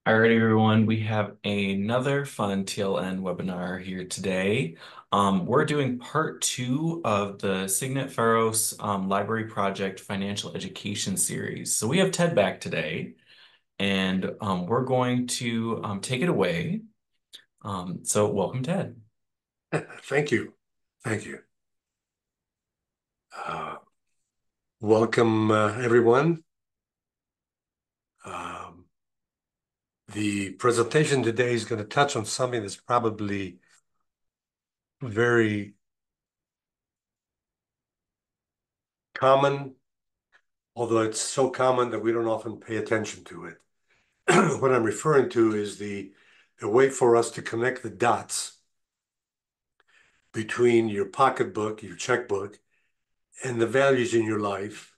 Alrighty, everyone, we have another fun TLN webinar here today. We're doing part two of the Cygnet Pharos Library Project Financial Education Series. So we have Ted back today, and we're going to take it away. So welcome, Ted. Thank you. Thank you. Uh, Welcome, everyone. Um, the presentation today is going to touch on something that's probably very common, although it's so common that we don't often pay attention to it. What I'm referring to is a way for us to connect the dots between your pocketbook, your checkbook, and the values in your life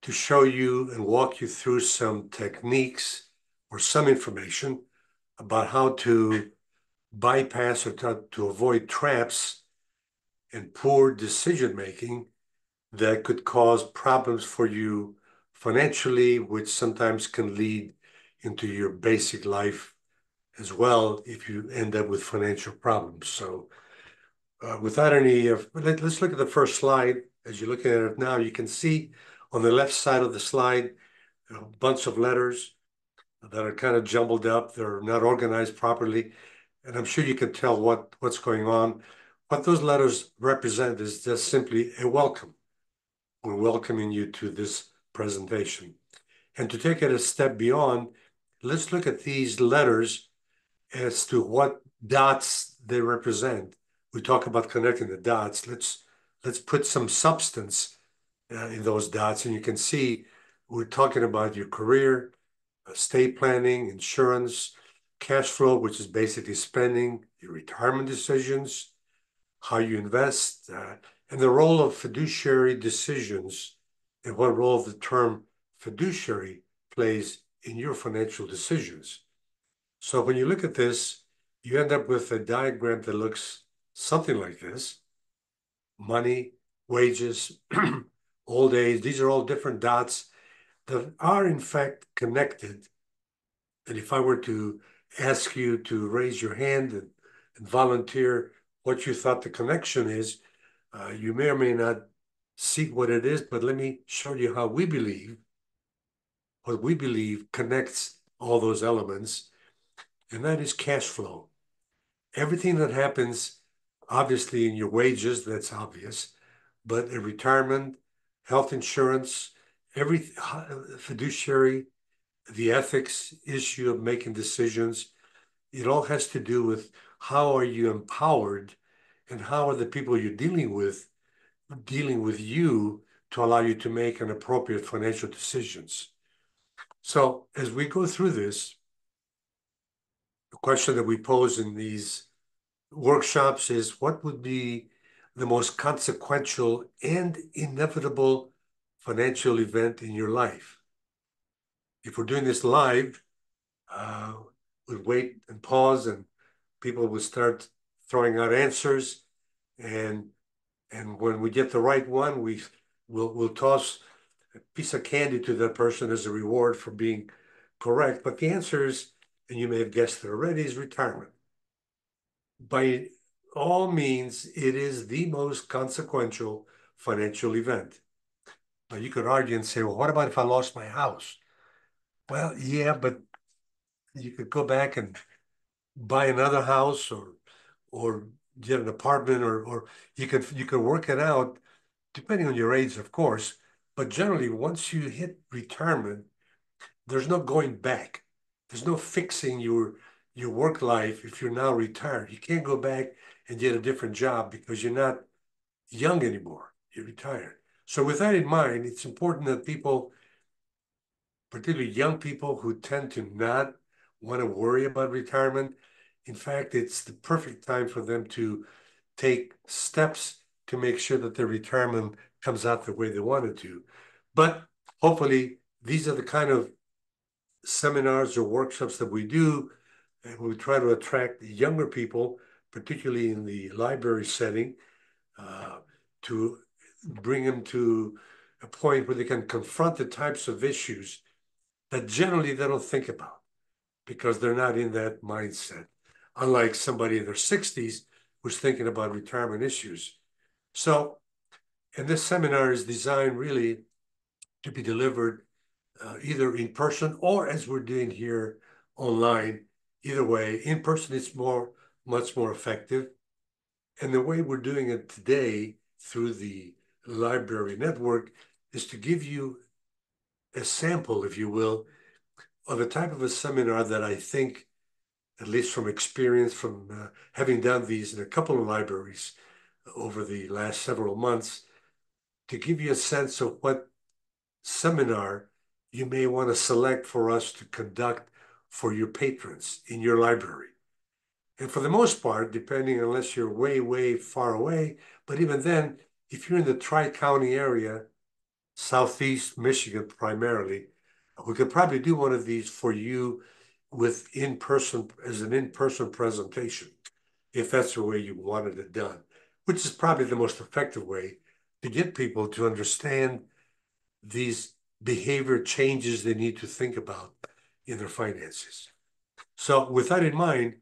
to show you and walk you through some techniques or some information about how to bypass or to avoid traps and poor decision making that could cause problems for you financially, which sometimes can lead into your basic life as well if you end up with financial problems. So, without any, let's look at the first slide. As you're looking at it now, you can see on the left side of the slide a bunch of letters that are kind of jumbled up. They're not organized properly. And I'm sure you can tell what's going on. What those letters represent is just simply a welcome. We're welcoming you to this presentation. And to take it a step beyond, let's look at these letters as to what dots they represent. We talk about connecting the dots. Let's put some substance in those dots, and you can see we're talking about your career, estate planning, insurance, cash flow, which is basically spending, your retirement decisions, how you invest, and the role of fiduciary decisions and what role the term fiduciary plays in your financial decisions. So when you look at this, you end up with a diagram that looks something like this: money, wages, old age. These are all different dots that are in fact connected. And if I were to ask you to raise your hand and volunteer what you thought the connection is, you may or may not see what it is, but let me show you how we believe, what we believe connects all those elements, and that is cash flow. Everything that happens, obviously, in your wages, that's obvious, but in retirement, health insurance, every fiduciary, the ethics issue of making decisions, it all has to do with how are you empowered and how are the people you're dealing with you to allow you to make an appropriate financial decisions. So as we go through this, the question that we pose in these workshops is what would be the most consequential and inevitable financial event in your life? If we're doing this live, uh, we'd wait and pause and people would start throwing out answers. And when we get the right one, we'll toss a piece of candy to that person as a reward for being correct. But the answer is, and you may have guessed it already, is retirement. By all means, it is the most consequential financial event. Now, you could argue and say, well, what about if I lost my house? Well, yeah, but you could go back and buy another house or get an apartment or you could work it out depending on your age, of course. But generally, once you hit retirement, there's no going back. There's no fixing your work life if you're now retired. You can't go back and get a different job because you're not young anymore. You're retired. So with that in mind, it's important that people, particularly young people who tend to not want to worry about retirement, in fact, it's the perfect time for them to take steps to make sure that their retirement comes out the way they want it to. But hopefully, these are the kind of seminars or workshops that we do, and we try to attract younger people, particularly in the library setting, uh, to bring them to a point where they can confront the types of issues that generally they don't think about. because they're not in that mindset. Unlike somebody in their 60s who's thinking about retirement issues. So, and this seminar is designed really to be delivered either in person or as we're doing here online. Either way, in person it's much more effective. And the way we're doing it today through the library network is to give you a sample, if you will, of a type of a seminar that I think, at least from experience, from having done these in a couple of libraries over the last several months, to give you a sense of what seminar you may want to select for us to conduct for your patrons in your library. And for the most part, depending unless you're way, way far away, but even then, if you're in the Tri-County area, Southeast Michigan primarily, we could probably do one of these for you with in-person, as an in-person presentation, if that's the way you wanted it done, which is probably the most effective way to get people to understand these behavior changes they need to think about in their finances. So with that in mind,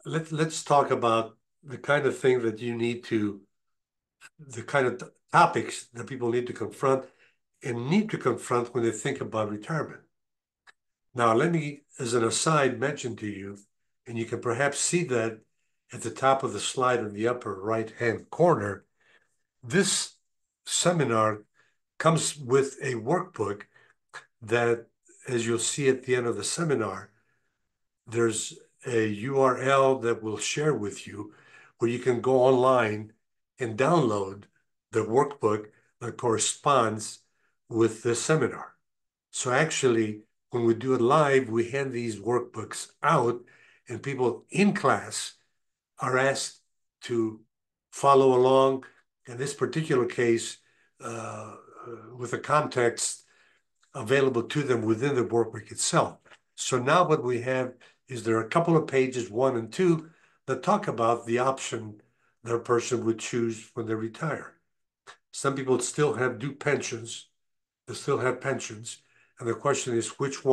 let's talk about the kind of thing that you need to, the kind of topics that people need to confront and need to confront when they think about retirement. Now, let me, as an aside, mention to you, and you can perhaps see that at the top of the slide in the upper right-hand corner, this seminar comes with a workbook that, as you'll see at the end of the seminar, there's a URL that we'll share with you where you can go online and download the workbook that corresponds with the seminar. So actually, when we do it live, we hand these workbooks out and people in class are asked to follow along. In this particular case, with the context available to them within the workbook itself. So now what we have is there are a couple of pages, 1 and 2, that talk about the option that a person would choose when they retire. Some people still have due pensions. They still have pensions. And the question is, which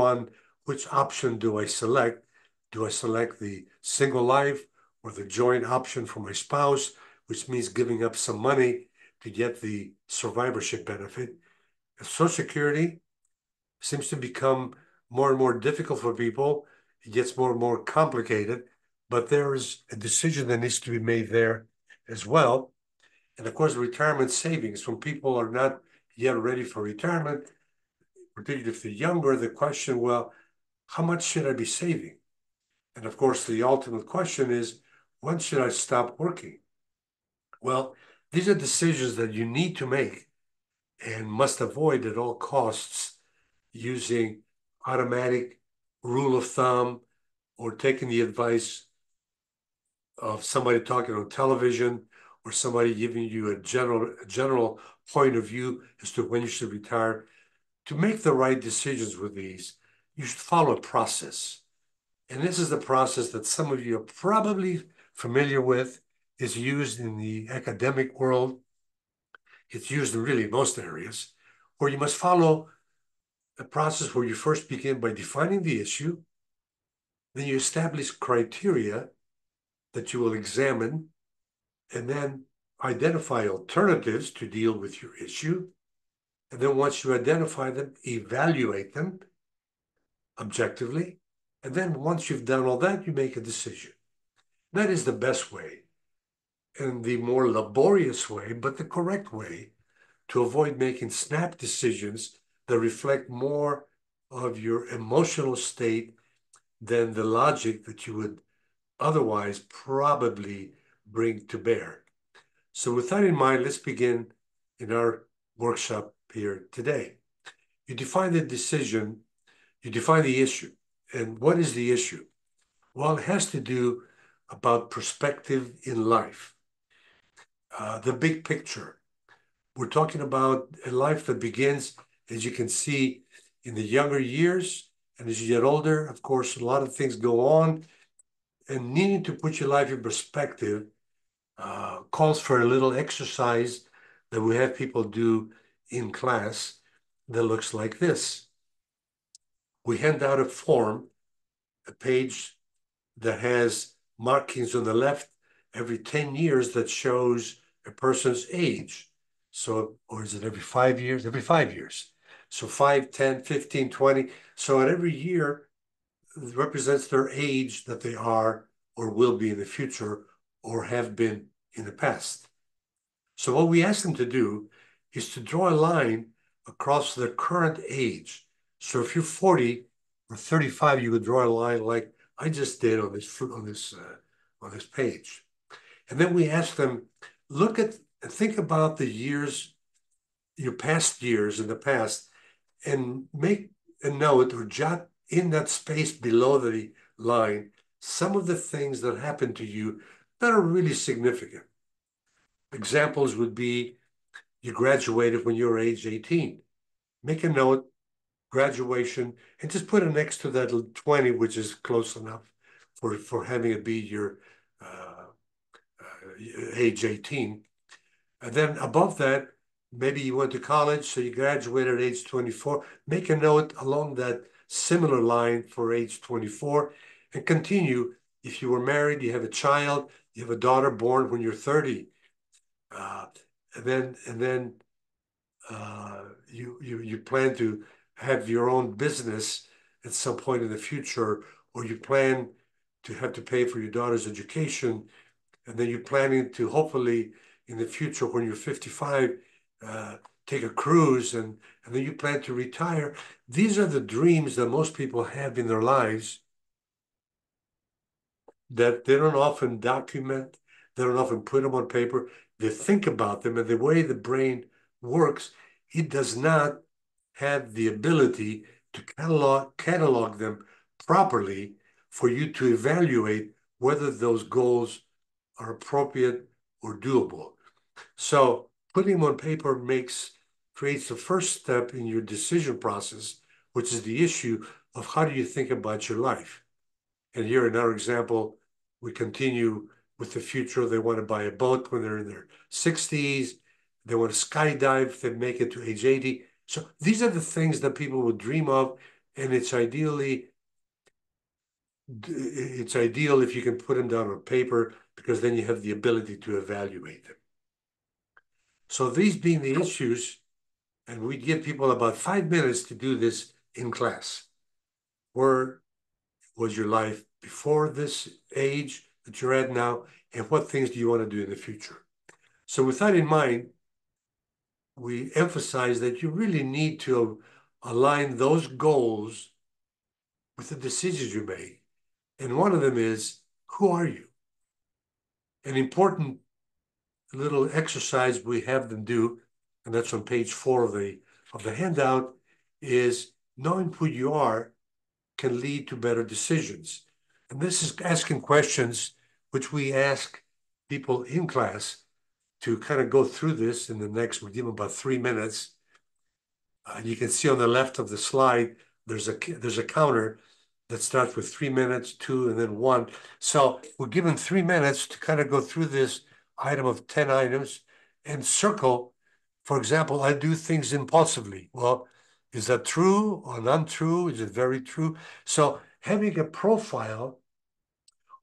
option do I select? Do I select the single life or the joint option for my spouse, which means giving up some money to get the survivorship benefit? Social Security seems to become more and more difficult for people. It gets more and more complicated, but there is a decision that needs to be made there as well. And of course, retirement savings, when people are not yet ready for retirement, particularly if they're younger, the question, well, how much should I be saving? And of course, the ultimate question is, when should I stop working? Well, these are decisions that you need to make and must avoid at all costs using automatic rule of thumb or taking the advice of somebody talking on television or somebody giving you a general point of view as to when you should retire. To make the right decisions with these, you should follow a process. And this is the process that some of you are probably familiar with. It's used in the academic world. It's used in really most areas, where you must follow a process where you first begin by defining the issue, then you establish criteria that you will examine, and then identify alternatives to deal with your issue. And then once you identify them, evaluate them objectively. And then once you've done all that, you make a decision. That is the best way and the more laborious way, but the correct way to avoid making snap decisions that reflect more of your emotional state than the logic that you would otherwise probably bring to bear. So with that in mind, let's begin in our workshop here today. You define the decision, you define the issue. And what is the issue? Well, it has to do about perspective in life, the big picture. We're talking about a life that begins, as you can see, in the younger years. And as you get older, of course, a lot of things go on. And needing to put your life in perspective calls for a little exercise that we have people do in class that looks like this. We hand out a form a page that has markings on the left every 10 years that shows a person's age. So, or is it every 5 years? Every 5 years. So 5, 10, 15, 20. So at every year represents their age that they are or will be in the future or have been in the past. So what we ask them to do is to draw a line across their current age. So if you're 40 or 35, you would draw a line like I just did on this page. And then we ask them, look at and think about the years, your past years in the past, and make a note or jot in that space below the line some of the things that happened to you that are really significant. Examples would be you graduated when you were age 18. Make a note, graduation, and just put it next to that 20, which is close enough for having it be your uh, age 18. And then above that, maybe you went to college, so you graduated at age 24. Make a note along that similar line for age 24 and continue. If you were married, you have a child, you have a daughter born when you're 30. Uh, and then you plan to have your own business at some point in the future, or you plan to have to pay for your daughter's education, and then you're planning to hopefully in the future when you're 55 take a cruise, and then you plan to retire. These are the dreams that most people have in their lives that they don't often document, they don't often put them on paper. They think about them, and the way the brain works, it does not have the ability to catalog them properly for you to evaluate whether those goals are appropriate or doable. So putting them on paper creates the first step in your decision process, which is the issue of how do you think about your life. And here in our example, we continue with the future. They want to buy a boat when they're in their 60s. They want to skydive if they make it to age 80. So these are the things that people would dream of, and it's ideal if you can put them down on paper because then you have the ability to evaluate them. So these being the issues, and we give people about 5 minutes to do this in class. Where was your life before this age that you're at now, and what things do you want to do in the future? So with that in mind, we emphasize that you really need to align those goals with the decisions you make. And one of them is, who are you? An important little exercise we have them do, and that's on page 4 of the handout, is knowing who you are can lead to better decisions. And this is asking questions which we ask people in class to kind of go through this in the next, we'll give them about 3 minutes. You can see on the left of the slide, there's a counter that starts with 3 minutes, 2, and then 1. So we're given 3 minutes to kind of go through this item of 10 items and circle. For example, I do things impulsively. Well, is that true or untrue? Is it very true? So having a profile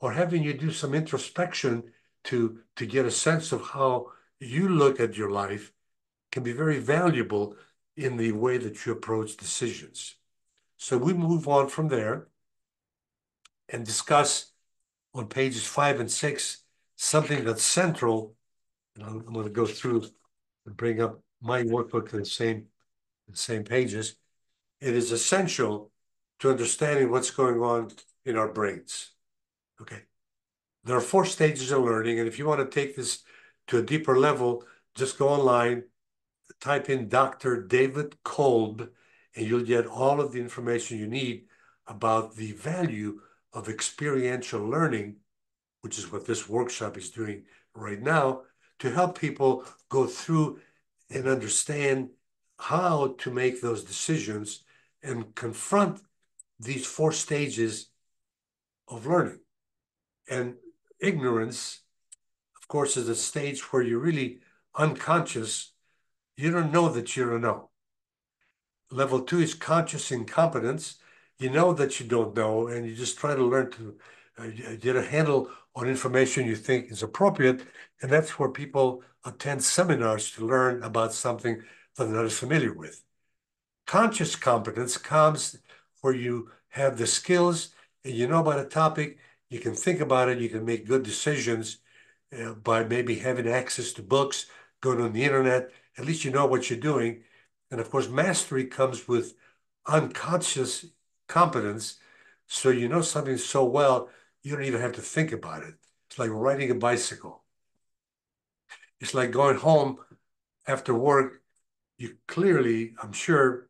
or having you do some introspection to get a sense of how you look at your life can be very valuable in the way that you approach decisions. So we move on from there and discuss on pages 5 and 6 something that's central. And I'm going to go through and bring up my workbook to the same pages. It is essential to understanding what's going on in our brains. Okay. There are 4 stages of learning, and if you want to take this to a deeper level, just go online, type in Dr. David Kolb, and you'll get all of the information you need about the value of experiential learning, which is what this workshop is doing right now, to help people go through and understand how to make those decisions and confront these 4 stages of learning. And ignorance, of course, is a stage where you're really unconscious. You don't know that you don't know. Level 2 is conscious incompetence. you know that you don't know, and you just try to learn to get a handle on information you think is appropriate. And that's where people attend seminars to learn about something that they're not as familiar with. Conscious competence comes where you have the skills and you know about a topic, you can think about it, you can make good decisions by maybe having access to books, going on the internet, at least you know what you're doing. And of course, mastery comes with unconscious competence. So you know something so well, you don't even have to think about it. It's like riding a bicycle. It's like going home after work. You clearly, I'm sure,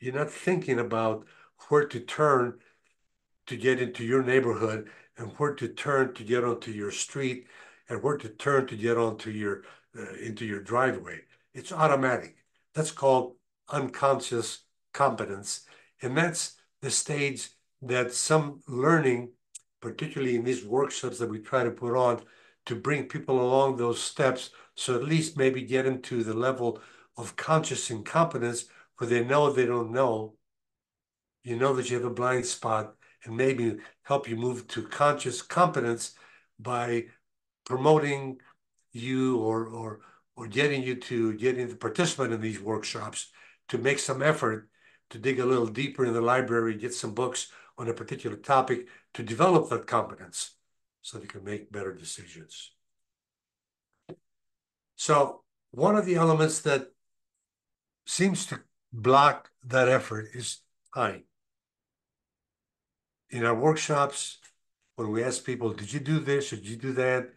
you're not thinking about where to turn to get into your neighborhood and where to turn to get onto your street and where to turn to get onto your into your driveway. It's automatic. That's called unconscious competence. And that's the stage that some learning, particularly in these workshops that we try to put on to bring people along those steps, so at least maybe get them to the level of conscious incompetence where they know they don't know, you know that you have a blind spot, and maybe help you move to conscious competence by promoting you or getting you to getting the participant in these workshops to make some effort to dig a little deeper in the library, get some books on a particular topic to develop that competence so they can make better decisions. So one of the elements that seems to block that effort is time. In our workshops, when we ask people, did you do this or did you do that?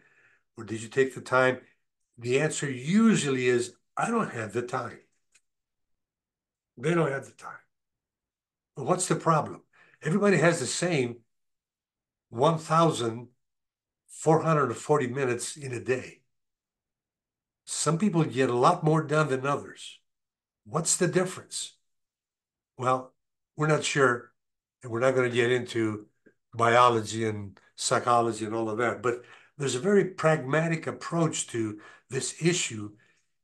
Or did you take the time? The answer usually is, I don't have the time. They don't have the time. But what's the problem? Everybody has the same 1,440 minutes in a day. Some people get a lot more done than others. What's the difference? Well, we're not sure, and we're not going to get into biology and psychology and all of that, but there's a very pragmatic approach to this issue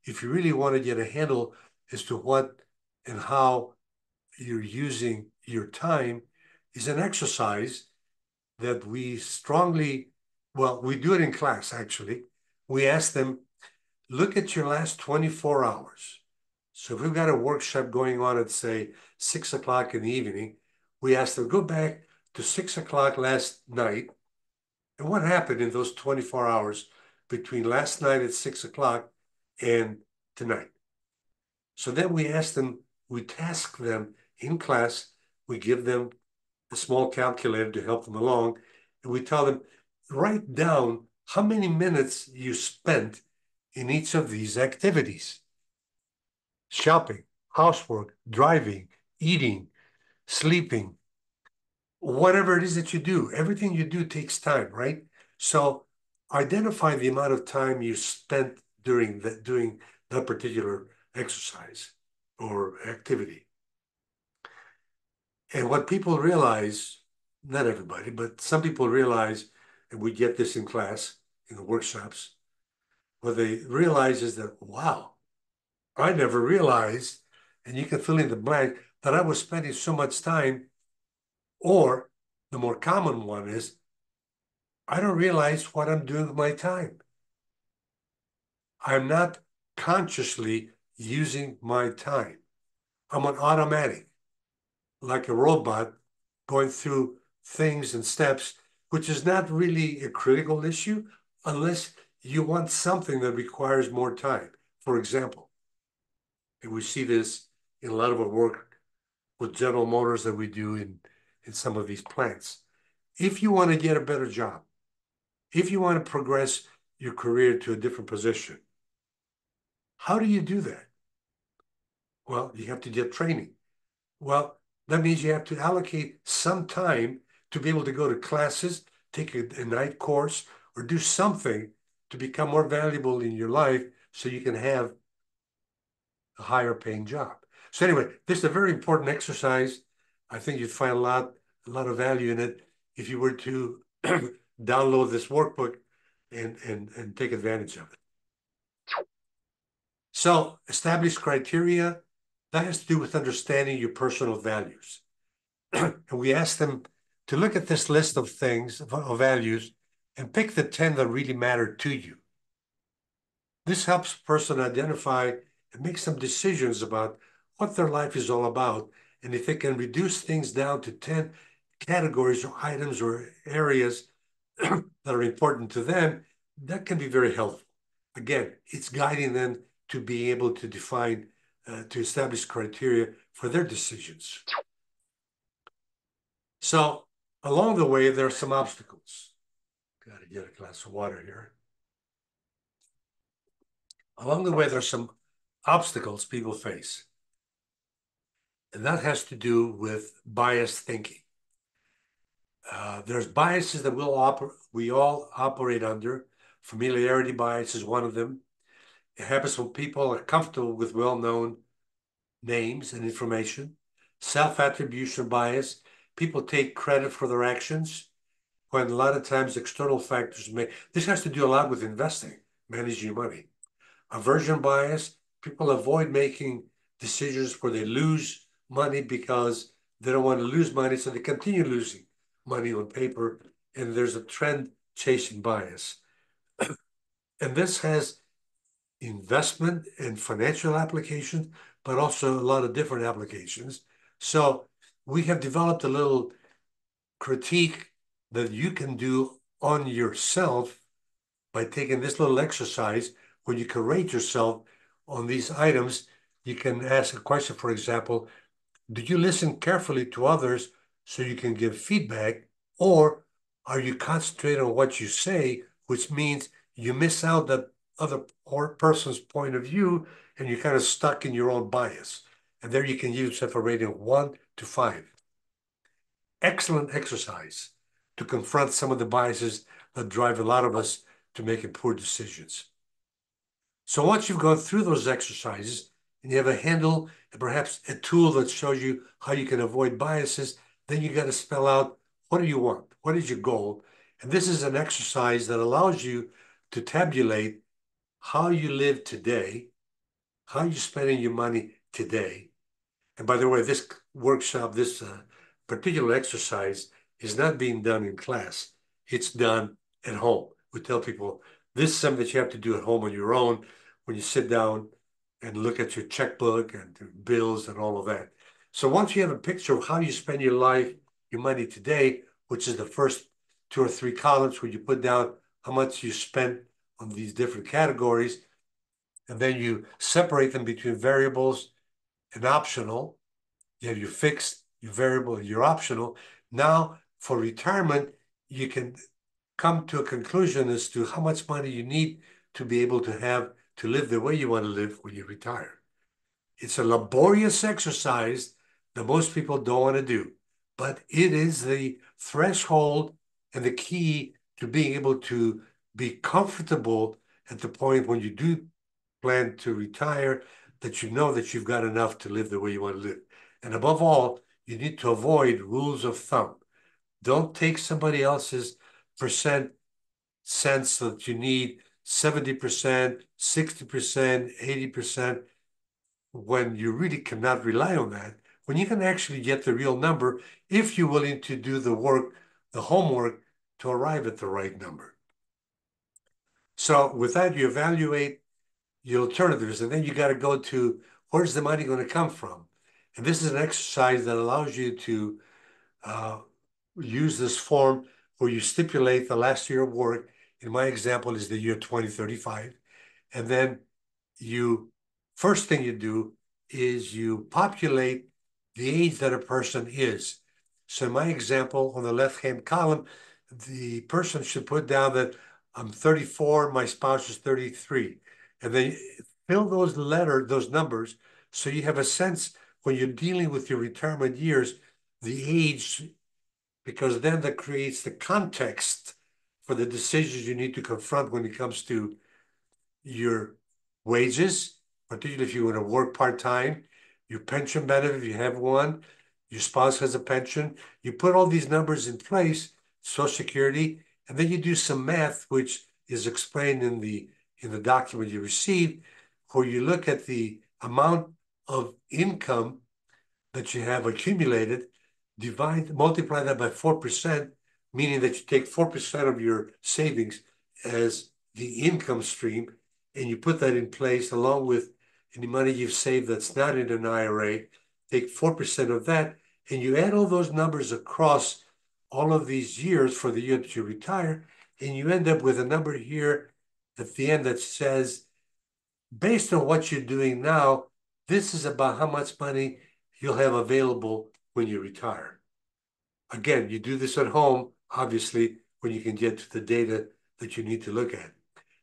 if you really want to get a handle as to what and how you're using your time. Is an exercise that we strongly, well, we do it in class actually. We ask them, look at your last 24 hours. So if we've got a workshop going on at, say, 6 o'clock in the evening, we ask them, go back to 6 o'clock last night. And what happened in those 24 hours between last night at 6 o'clock and tonight? So then we ask them, we task them in class, we give them a small calculator to help them along, and we tell them, write down how many minutes you spent in each of these activities: shopping, housework, driving, eating, sleeping, whatever it is that you do. Everything you do takes time, right? So identify the amount of time you spent doing that particular exercise or activity. And what people realize, not everybody, but some people realize, and we get this in class, in the workshops, what they realize is that, wow, I never realized, and you can fill in the blank, that I was spending so much time. Or the more common one is, I don't realize what I'm doing with my time. I'm not consciously using my time. I'm on automatic, like a robot going through things and steps, which is not really a critical issue unless you want something that requires more time. For example, and we see this in a lot of our work with General Motors that we do in some of these plants. If you want to get a better job, if you want to progress your career to a different position, how do you do that? Well, you have to get training. Well, that means you have to allocate some time to be able to go to classes, take a night course, or do something to become more valuable in your life so you can have a higher paying job. So anyway, this is a very important exercise. I think you'd find a lot of value in it if you were to download this workbook and take advantage of it. So establish criteria. That has to do with understanding your personal values. And we ask them to look at this list of things, of values, and pick the 10 that really matter to you. This helps a person identify and make some decisions about what their life is all about. And if they can reduce things down to 10 categories or items or areas that are important to them, that can be very helpful. Again, it's guiding them to be able to define, to establish criteria for their decisions. So along the way, there are some obstacles. Got to get a glass of water here. Along the way, there are some obstacles people face. And that has to do with biased thinking. There's biases that we all operate under. Familiarity bias is one of them. It happens when people are comfortable with well-known names and information. Self-attribution bias. People take credit for their actions when a lot of times external factors may. This has to do a lot with investing, managing your money. Aversion bias. People avoid making decisions where they lose money because they don't want to lose money, so they continue losing money on paper, and there's a trend chasing bias. And this has investment and financial applications, but also a lot of different applications. So we have developed a little critique that you can do on yourself by taking this little exercise where you can rate yourself on these items. You can ask a question, for example, do you listen carefully to others so you can give feedback, or are you concentrating on what you say, which means you miss out that other person's point of view and you're kind of stuck in your own bias? And there you can give yourself a rating of 1 to 5. Excellent exercise to confront some of the biases that drive a lot of us to making poor decisions. So once you've gone through those exercises and you have a handle and perhaps a tool that shows you how you can avoid biases, then you got to spell out, what do you want? What is your goal? And this is an exercise that allows you to tabulate how you live today, how you're spending your money today. And by the way, this workshop, this particular exercise is not being done in class. It's done at home. We tell people this is something that you have to do at home on your own when you sit down and look at your checkbook and bills and all of that. So once you have a picture of how you spend your life, your money today, which is the first 2 or 3 columns where you put down how much you spent on these different categories, and then you separate them between variables and optional. You have your fixed, your variable, and your optional. Now, for retirement, you can come to a conclusion as to how much money you need to be able to have to live the way you want to live when you retire. It's a laborious exercise that most people don't want to do, but it is the threshold and the key to being able to be comfortable at the point when you do plan to retire, that you know that you've got enough to live the way you want to live. And above all, you need to avoid rules of thumb. Don't take somebody else's percent sense that you need 70%, 60%, 80%, when you really cannot rely on that, when you can actually get the real number if you're willing to do the work, the homework, to arrive at the right number. So with that, you evaluate your alternatives, and then you got to go to, where's the money going to come from? And this is an exercise that allows you to use this form where you stipulate the last year of work. In my example is the year 2035. And then first thing you do is you populate the age that a person is. So in my example, on the left-hand column, the person should put down that I'm 34, my spouse is 33. And then fill those numbers, so you have a sense when you're dealing with your retirement years, the age, because then that creates the context for the decisions you need to confront when it comes to your wages, particularly if you want to work part-time, your pension benefit, if you have one, your spouse has a pension. You put all these numbers in place, Social Security, and then you do some math, which is explained in the document you received, where you look at the amount of income that you have accumulated multiply that by 4%, meaning that you take 4% of your savings as the income stream, and you put that in place along with any money you've saved that's not in an IRA, take 4% of that, and you add all those numbers across all of these years for the year that you retire, and you end up with a number here at the end that says, based on what you're doing now, this is about how much money you'll have available when you retire. Again, you do this at home, obviously, when you can get to the data that you need to look at.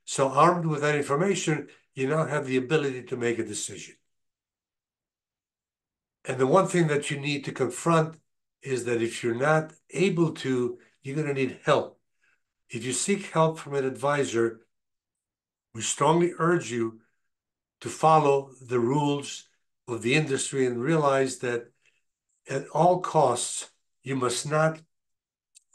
So armed with that information, you now have the ability to make a decision. And the one thing that you need to confront is that if you're not able to, you're going to need help. If you seek help from an advisor, we strongly urge you to follow the rules of the industry and realize that at all costs, you must not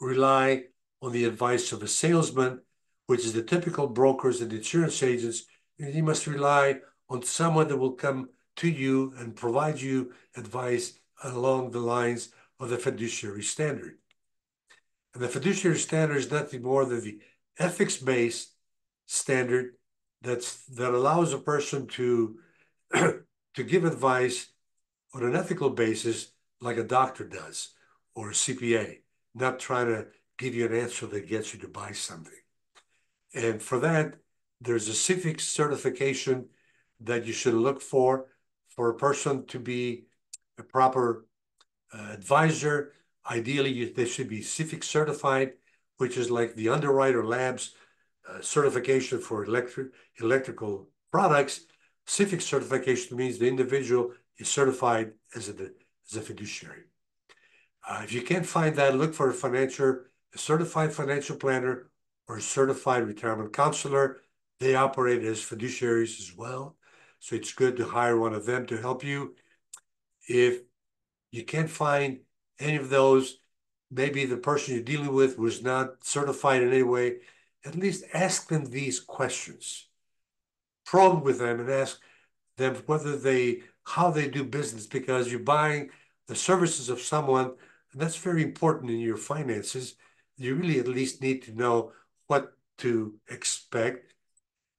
rely on the advice of a salesman, which is the typical brokers and insurance agents. And you must rely on someone that will come to you and provide you advice along the lines of the fiduciary standard. And the fiduciary standard is nothing more than the ethics-based standard that allows a person to to give advice on an ethical basis like a doctor does or a CPA, not trying to give you an answer that gets you to buy something. And for that, there's a civic certification that you should look for a person to be a proper advisor. Ideally, they should be civic certified, which is like the Underwriter Labs certification for electrical products. Civic certification means the individual is certified as a fiduciary. If you can't find that, look for a certified financial planner or a certified retirement counselor. They operate as fiduciaries as well. So it's good to hire one of them to help you. If you can't find any of those, maybe the person you're dealing with was not certified in any way, at least ask them these questions. Probe with them and ask them how they do business, because you're buying the services of someone, and that's very important in your finances. You really at least need to know what to expect.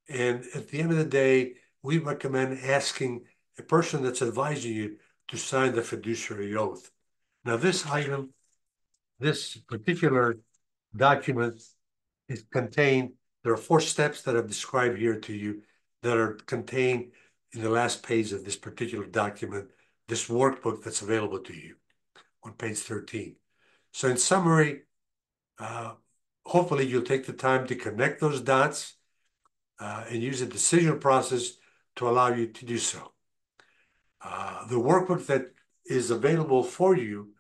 And at the end of the day, we recommend asking a person that's advising you to sign the fiduciary oath. Now, this particular document is contained, there are 4 steps that I've described here to you that are contained in the last page of this particular document, this workbook that's available to you on page 13. So in summary, hopefully you'll take the time to connect those dots and use a decision process to allow you to do so. The workbook that is available for you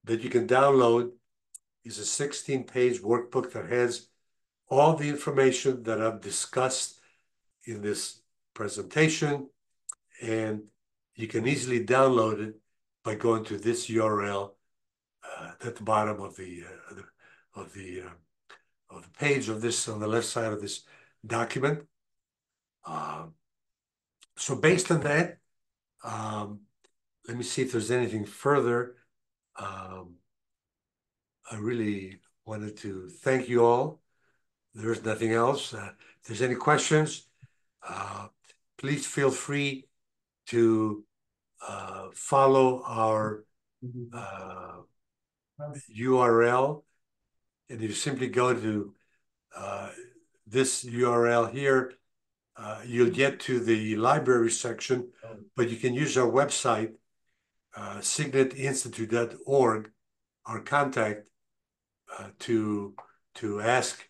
that you can download is a 16-page workbook that has all the information that I've discussed in this presentation, and you can easily download it by going to this URL at the bottom of the page of this, on the left side of this document. So based on that, let me see if there's anything further. I really wanted to thank you all. There's nothing else. If there's any questions, please feel free to follow our URL. And you simply go to this URL here, you'll get to the library section, but you can use our website, cygnetinstitute.org, our contact to ask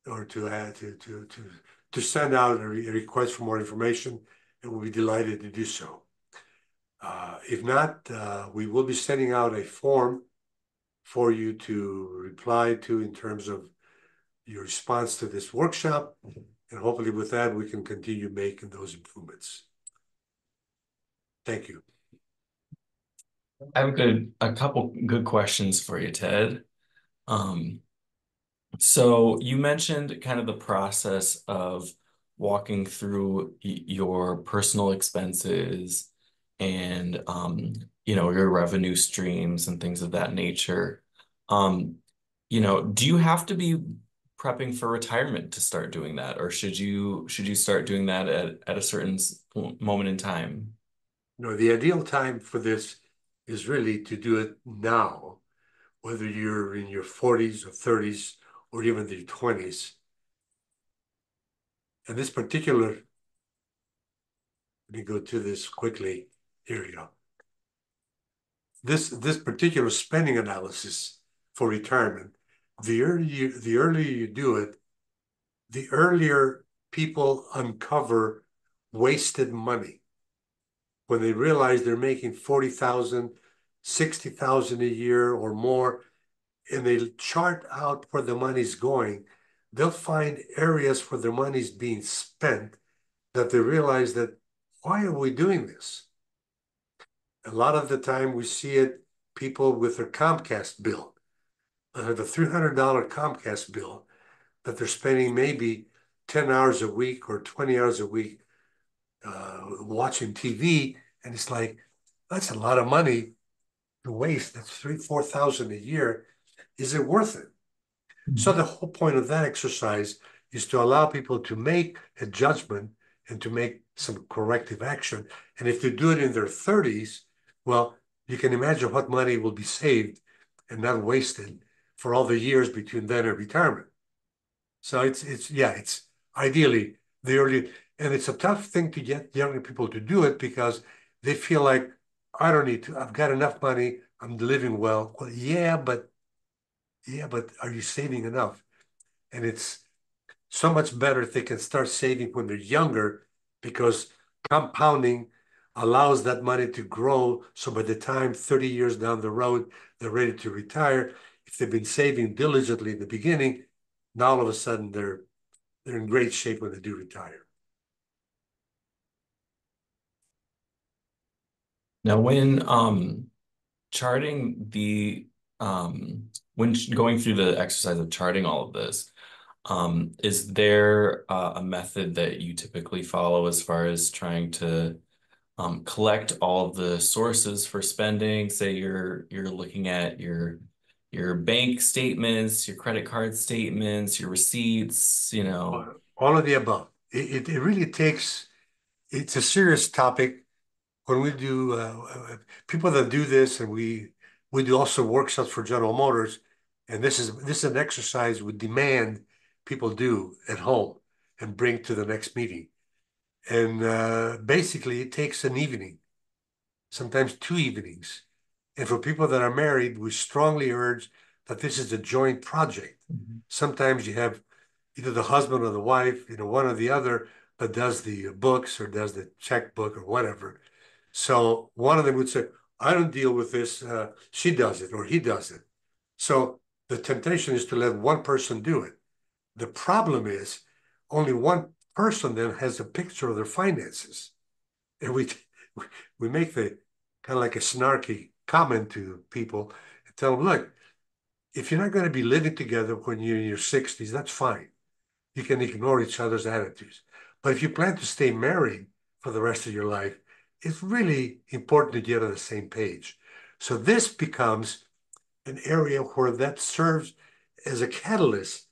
or to send out a request for more information, and we'll be delighted to do so. If not, we will be sending out a form for you to reply to in terms of your response to this workshop, and hopefully with that we can continue making those improvements. Thank you. I have a couple good questions for you, Ted. So you mentioned kind of the process of walking through your personal expenses and your revenue streams and things of that nature. Um, do you have to be prepping for retirement to start doing that, or should you start doing that at a certain moment in time? No, the ideal time for this is really to do it now, whether you're in your 40s or 30s or even your 20s. And this particular, let me go to this quickly. Here we go. This particular spending analysis for retirement, the earlier you do it, the earlier people uncover wasted money when they realize they're making 40,000, 60,000 a year or more, and they chart out where the money's going. They'll find areas where their money's being spent that they realize that, why are we doing this? A lot of the time we see it, people with their Comcast bill, the $300 Comcast bill that they're spending maybe 10 hours a week or 20 hours a week watching TV. And it's like, that's a lot of money to waste. That's 3,000, 4,000 a year. Is it worth it? So the whole point of that exercise is to allow people to make a judgment and to make some corrective action. And if they do it in their 30s, well, you can imagine what money will be saved and not wasted for all the years between then and retirement. So it's ideally the early, and it's a tough thing to get younger people to do it because they feel like, I don't need to, I've got enough money, I'm living well. Well, yeah, but are you saving enough? And it's so much better if they can start saving when they're younger, because compounding allows that money to grow. So by the time 30 years down the road, they're ready to retire. If they've been saving diligently in the beginning, now all of a sudden they're in great shape when they do retire. Now, charting when going through the exercise of charting all of this, is there a method that you typically follow as far as trying to collect all of the sources for spending? Say you're looking at your bank statements, your credit card statements, your receipts, All of the above. It really takes, it's a serious topic. When we do, people that do this, and we do also workshops for General Motors, and this is an exercise we demand people do at home and bring to the next meeting. And basically, it takes an evening, sometimes 2 evenings. And for people that are married, we strongly urge that this is a joint project. Mhm. Sometimes you have either the husband or the wife, one or the other, that does the books or does the checkbook or whatever. So one of them would say, I don't deal with this. She does it or he does it. So the temptation is to let one person do it. The problem is only one person then has a picture of their finances. And we make the kind of like a snarky comment to people and tell them, look, if you're not going to be living together when you're in your 60s, that's fine. You can ignore each other's attitudes. But if you plan to stay married for the rest of your life, it's really important to get on the same page. So this becomes an area where that serves as a catalyst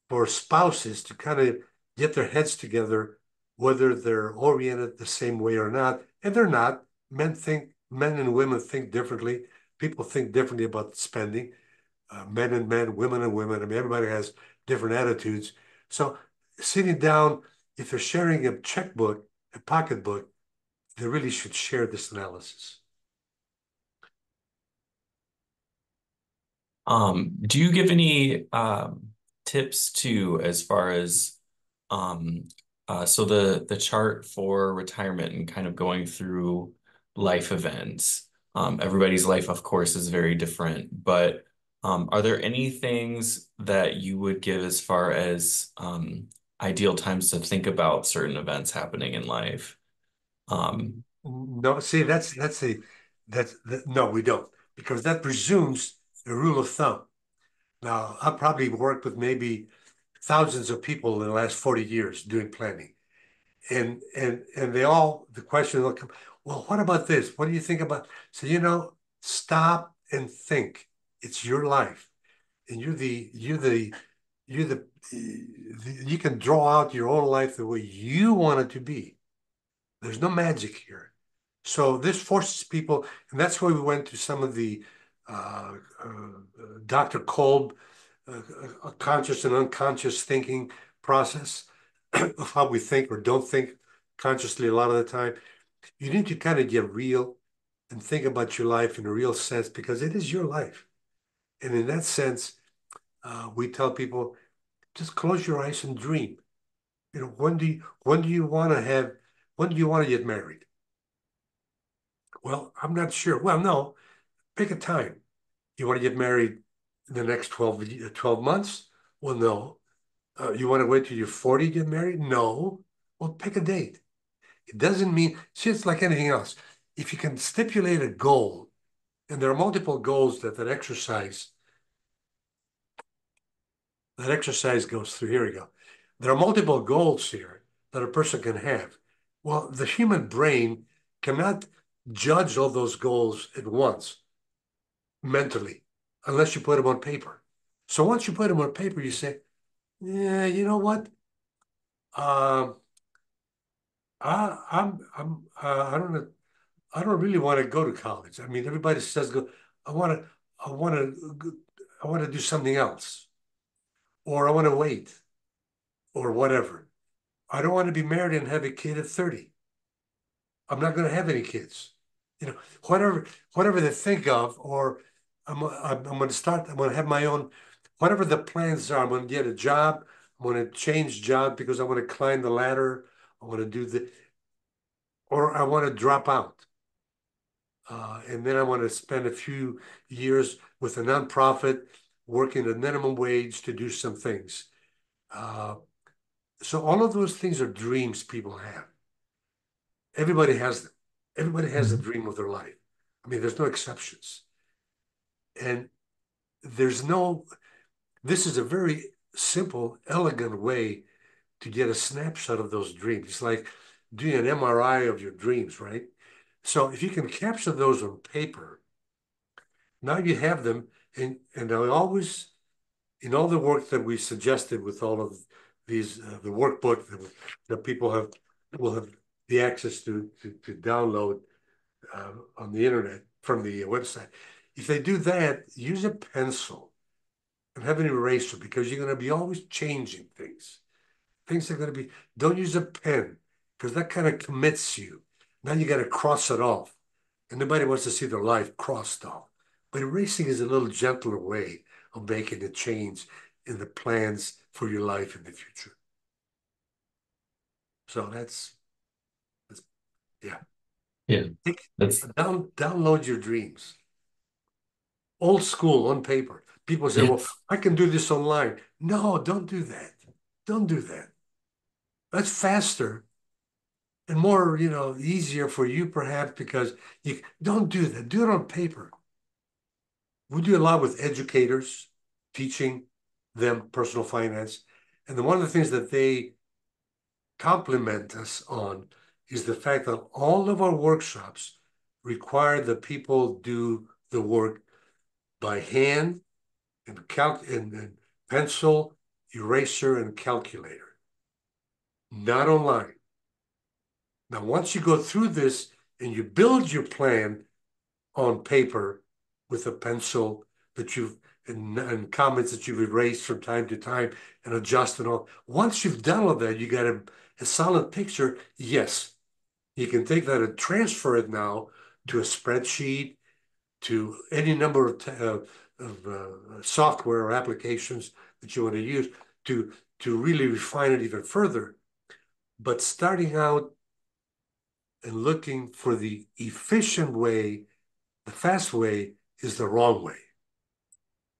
for spouses to kind of get their heads together, whether they're oriented the same way or not. And they're not. Men and women think differently. People think differently about spending. Men and men, women and women. I mean, everybody has different attitudes. So sitting down, if they're sharing a checkbook, a pocketbook, they really should share this analysis. Do you give any tips too as far as um, so the chart for retirement and kind of going through life events? Everybody's life, of course, is very different, but are there any things that you would give as far as ideal times to think about certain events happening in life? Um, No, see, no, we don't, because that presumes a rule of thumb. Now, I've probably worked with maybe thousands of people in the last 40 years doing planning. And they all, the question will come, Well, what about this? What do you think about? So, stop and think. It's your life. And you're the, you can draw out your own life the way you want it to be. There's no magic here. So this forces people, and that's why we went to some of the Dr. Kolb conscious and unconscious thinking process of how we think or don't think consciously a lot of the time. You need to kind of get real and think about your life in a real sense because it is your life. And in that sense, we tell people just close your eyes and dream. When do you want to have when do you want to get married? Well, I'm not sure. Well, no, pick a time. You want to get married in the next 12 months? Well, no. You want to wait till you're 40 to get married? No. Well, pick a date. It doesn't mean, see, it's like anything else. If you can stipulate a goal, and there are multiple goals that exercise goes through. Here we go. There are multiple goals here that a person can have. Well, the human brain cannot judge all those goals at once mentally unless you put them on paper. So once you put them on paper, you say, yeah, you know what? Um, I don't really want to go to college. I mean, everybody says go. I want to. I want to. I want to do something else, or I want to wait, or whatever. I don't want to be married and have a kid at 30. I'm not going to have any kids. You know, whatever they think of, or I'm going to start. I'm going to have my own. Whatever the plans are, I'm going to get a job. I'm going to change job because I want to climb the ladder. I want to do or I want to drop out. And then I want to spend a few years with a nonprofit working at minimum wage to do some things. Uh, so all of those things are dreams people have. Everybody has them. Everybody has a Mhm. dream of their life. I mean, there's no exceptions. And there's no, this is a very simple, elegant way to get a snapshot of those dreams. It's like doing an MRI of your dreams, right? So if you can capture those on paper, now you have them, and I always, in all the work that we suggested with all of these, the workbook that people will have the access to download on the internet from the website. If they do that, use a pencil and have an eraser because you're going to be always changing things. Things are going to be, don't use a pen because that kind of commits you. Now you got to cross it off. And nobody wants to see their life crossed off. But erasing is a little gentler way of making a change in the plans for your life in the future. So that's yeah. Yeah, Take, that's download your dreams. Old school on paper. People say, yeah, well, I can do this online. No, don't do that. Don't do that. That's faster and more, easier for you perhaps because you don't do that. Do it on paper. We do a lot with educators, teaching them personal finance. And one of the things that they compliment us on is the fact that all of our workshops require that people do the work by hand and pencil, eraser, and calculator, not online. Now, once you go through this and you build your plan on paper with a pencil that you've and comments that you've erased from time to time and adjust and all. Once you've done all that, you got a solid picture. Yes, you can take that and transfer it now to a spreadsheet, to any number of software or applications that you want to use to really refine it even further. But starting out and looking for the efficient way, the fast way is the wrong way.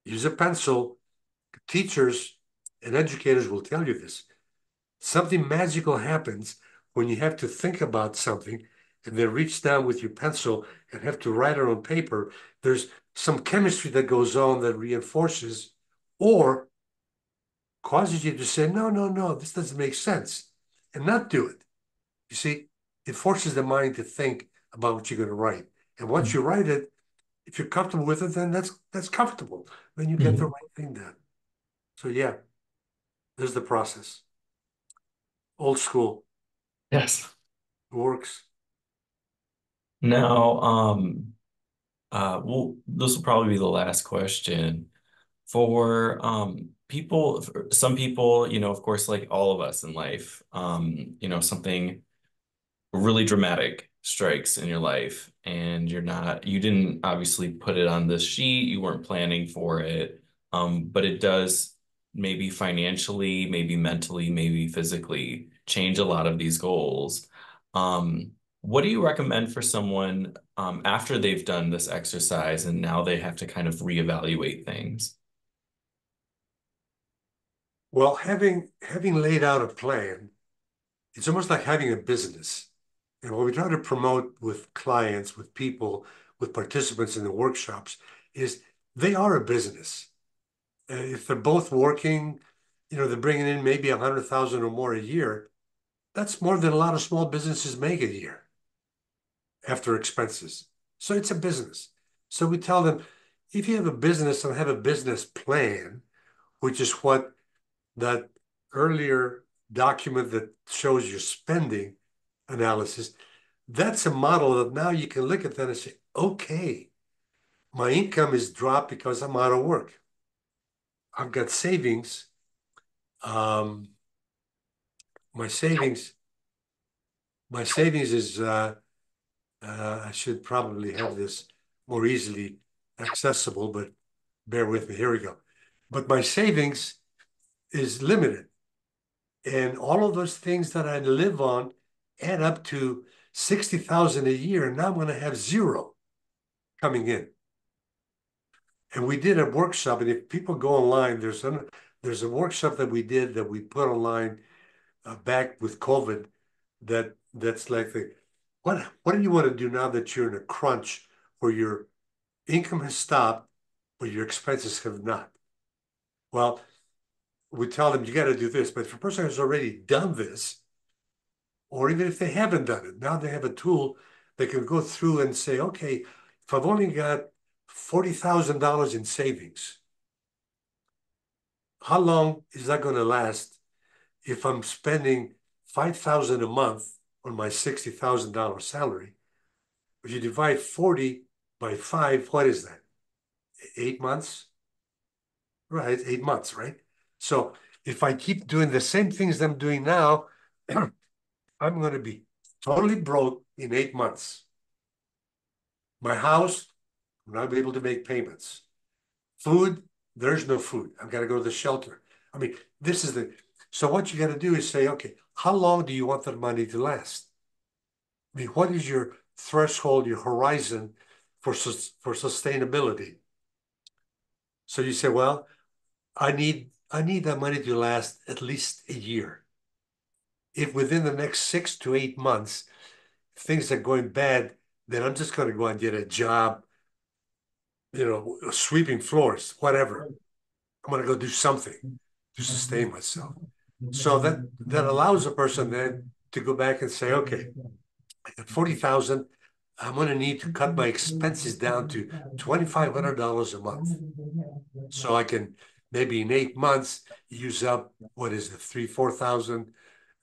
Use a pencil. Teachers and educators will tell you this. Something magical happens when you have to think about something and then reach down with your pencil and have to write it on paper. There's some chemistry that goes on that reinforces or causes you to say, no, no, no, this doesn't make sense, and not do it. You see, it forces the mind to think about what you're going to write. And once you write it, if you're comfortable with it, then that's comfortable. Then you get the Mhm. right thing done. So yeah, there's the process. Old school Yes. works. Now, well, this will probably be the last question. For people, for some people, of course, like all of us in life, something really dramatic strikes in your life and you didn't obviously put it on this sheet, you weren't planning for it. But it does maybe financially, maybe mentally, maybe physically change a lot of these goals. What do you recommend for someone after they've done this exercise and now they have to kind of reevaluate things? Well, having laid out a plan, it's almost like having a business. And what we try to promote with clients, with people, with participants in the workshops is they are a business. If they're both working, they're bringing in maybe 100,000 or more a year. That's more than a lot of small businesses make a year after expenses. So it's a business. So we tell them, if you have a business and have a business plan, which is what that earlier document that shows your spending analysis, that's a model that now you can look at that and say, okay, my income is dropped because I'm out of work. I've got savings. Um, my savings, my savings is I should probably have this more easily accessible, but bear with me. Here we go. But my savings is limited. And all of those things that I live on add up to 60,000 a year. And now I'm going to have zero coming in. And we did a workshop. And if people go online, there's a workshop that we did that we put online back with COVID that's like what do you want to do now that you're in a crunch where your income has stopped, but your expenses have not? Well, we tell them you got to do this. But if a person has already done this, or even if they haven't done it, now they have a tool they can go through and say, okay, if I've only got $40,000 in savings, how long is that going to last if I'm spending 5,000 a month on my $60,000 salary? If you divide 40 by 5, what is that? 8 months? Right, 8 months, right? So if I keep doing the same things I'm doing now, I'm going to be totally broke in 8 months. My house, I'm not able to make payments. Food, there's no food. I've got to go to the shelter. I mean, this is the, so what you got to do is say, okay, how long do you want that money to last? I mean, what is your threshold, your horizon for sustainability? So you say, well, I need that money to last at least a year. If within the next 6 to 8 months things are going bad, then I'm just going to go and get a job, sweeping floors, whatever. I'm going to go do something to sustain myself. So that allows a person then to go back and say, okay, at 40,000, I'm going to need to cut my expenses down to $2,500 a month. So I can maybe in 8 months use up what is it, 4,000,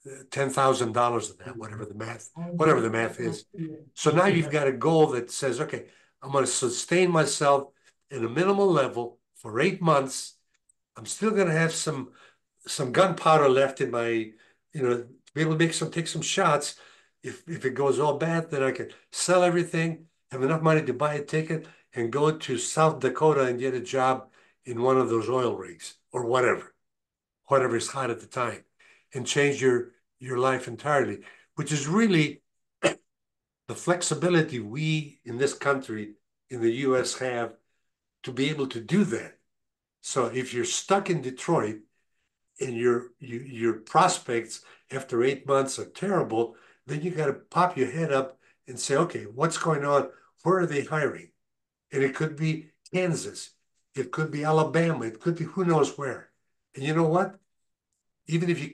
$10,000 of that, whatever the math is. So now you've got a goal that says, okay, I'm going to sustain myself at a minimal level for 8 months. I'm still going to have some gunpowder left in my, to be able to take some shots. If it goes all bad, then I can sell everything, have enough money to buy a ticket, and go to South Dakota and get a job in one of those oil rigs or whatever is hot at the time, and change your life entirely, which is really the flexibility we in this country, in the US, have to be able to do that. So if you're stuck in Detroit and your prospects after 8 months are terrible, then you got to pop your head up and say, okay, what's going on? Where are they hiring? And it could be Kansas, it could be Alabama, it could be who knows where. And you know what? Even if you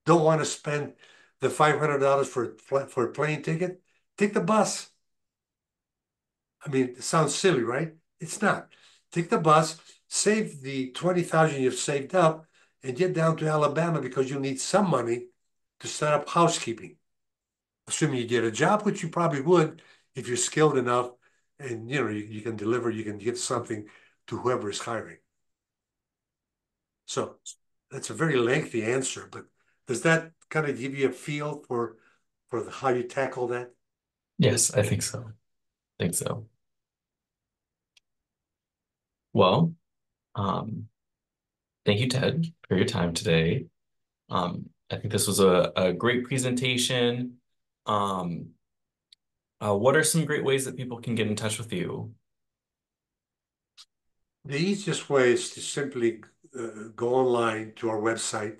don't want to spend the $500 for a plane ticket, Take the bus. I mean, it sounds silly, right? It's not. Take the bus, save the 20,000 you've saved up, and get down to Alabama because you'll need some money to set up housekeeping. Assuming you get a job, which you probably would if you're skilled enough and you can deliver, you can give something to whoever is hiring. So that's a very lengthy answer, but does that kind of give you a feel for how you tackle that? Yes, I think so. Think so. Well, um, thank you, Ted, for your time today. I think this was a great presentation. Um, what are some great ways that people can get in touch with you? The easiest way is to simply go online to our website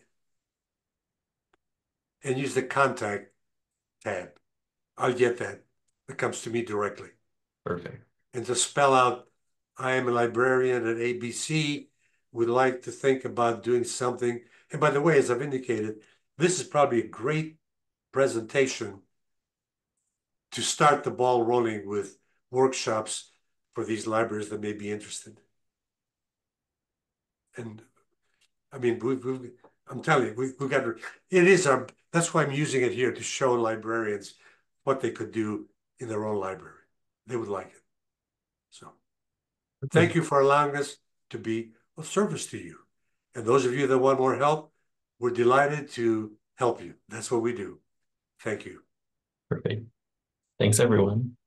and use the contact tab. I'll get that. It comes to me directly. Perfect. And to spell out, I am a librarian at ABC, would like to think about doing something. And by the way, as I've indicated, this is probably a great presentation to start the ball rolling with workshops for these libraries that may be interested. And I mean, I'm telling you, we've got, it is our, that's why I'm using it here to show librarians what they could do in their own library. They would like it. So thank Perfect. you for allowing us to be of service to you. And those of you that want more help, we're delighted to help you. That's what we do. Thank you. Perfect. Thanks, everyone.